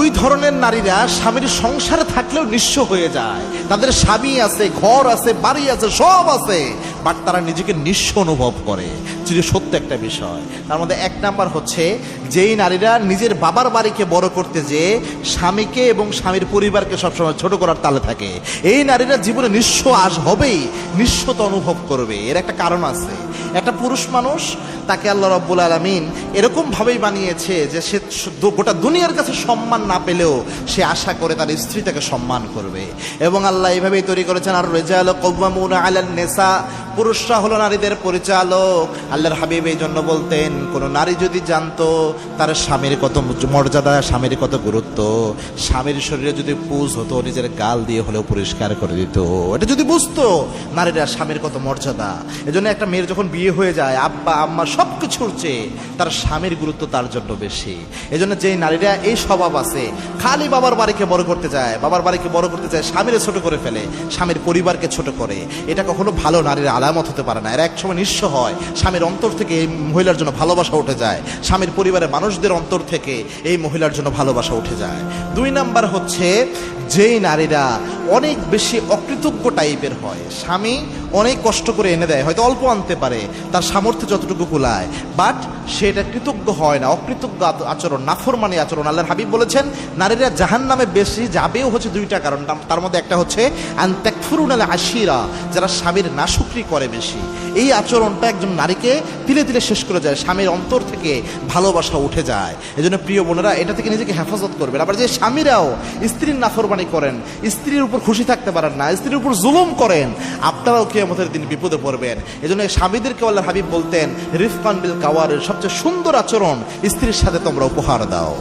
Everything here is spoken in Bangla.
দুই ধরনের নারীরা স্বামীর সংসারে থাকলেও নিঃস্ব হয়ে যায়। তাদের স্বামী আছে, ঘর আছে, বাড়ি আছে, সব আছে, বাট তারা নিজেকে নিঃস্ব অনুভব করে। যেটা সত্য একটা বিষয়। তার মধ্যে এক নাম্বার হচ্ছে যেই নারীরা নিজের বাবার বাড়িকে বড় করতে যেয়ে স্বামীকে এবং স্বামীর পরিবারকে সবসময় ছোট করার তালে থাকে, এই নারীরা জীবনে নিঃস্ব আজ হবেই, নিঃস্বতা অনুভব করবে। এর একটা কারণ আছে। একটা পুরুষ মানুষ, তাকে আল্লাহ রাব্বুল আলামিন এরকম ভাবেই বানিয়েছে যে সে গোটা দুনিয়ার কাছে সম্মান না পেলেও সে আশা করে তার স্ত্রী তাকে সম্মান করবে। এবং আল্লাহ এইভাবেই তৈরি করেছেন, আর রিজালু কাওয়ামুনা আলান নিসা, পুরুষরা হলো নারীদের পরিচালক। আল্লাহর হাবিব এই জন্য বলতেন, কোন নারী যদি জানতো তার স্বামীর কত মর্যাদা, স্বামীর কত গুরুত্ব, স্বামীর শরীরে যদি পুজ হতো নিজের গাল দিয়ে হলেও পরিষ্কার করে দিত। এটা যদি বুঝতো নারীরা স্বামীর কত মর্যাদা। এজন্য একটা মেয়ের যখন বিয়ে হয়ে যায়, আব্বা আম্মা সবকিছুর চেয়ে তার স্বামীর গুরুত্ব তার জন্য বেশি। এজন্য যেই নারীরা এই স্বভাব আছে, খালি বাবার বাড়িকে বড় করতে যায়, বাবার বাড়িকে বড় করতে যায়, স্বামীরে ছোট করে ফেলে, স্বামীর পরিবারকে ছোট করে, এটা কখনো ভালো নারীর আলামত হতে পারে না। এরা একসময় নিঃস্ব হয়। স্বামীর অন্তর থেকে এই মহিলার জন্য ভালোবাসা উঠে যায়, স্বামীর পরিবারের মানুষদের অন্তর থেকে এই মহিলার জন্য ভালোবাসা উঠে যায়। দুই নাম্বার হচ্ছে যেই নারীরা অনেক বেশি অকৃতজ্ঞ টাইপের হয়। স্বামী অনেক কষ্ট করে এনে দেয়, হয়তো অল্প আনতে পারে, তার সামর্থ্য যতটুকু কুলায়, বাট সেটা কৃতজ্ঞ হয় না। অকৃতজ্ঞ আচরণ, নাফরমানি আচরণ। আল্লাহর হাবিব বলেছেন নারীরা জাহান্নামে বেশি যাবেও হচ্ছে দুইটা কারণ। তার মধ্যে একটা হচ্ছে আনতাকফুরুনাল আশিরা, যারা স্বামীর নাশুকরি করে বেশি। এই আচরণটা একজন নারীকে তিলে তিলে শেষ করে যায়, স্বামীর অন্তর থেকে ভালোবাসা উঠে যায়। এজন্য প্রিয় বোনেরা, এটা থেকে নিজেকে হেফাজত করবেন। আবার যে স্বামীরাও স্ত্রীর নাফরমানি করেন, স্ত্রীর উপর খুশি থাকতে পারেন না, স্ত্রীর উপর জুলুম করেন, আপনারাও কিয়ামতের দিন বিপদে পড়বেন। এজন্য স্বামীদেরকে আল্লাহর হাবিব বলতেন, রিফকান বিল কাওয়ারের সবচেয়ে সুন্দর আচরণ স্ত্রীর সাথে তোমরা উপহার দাও।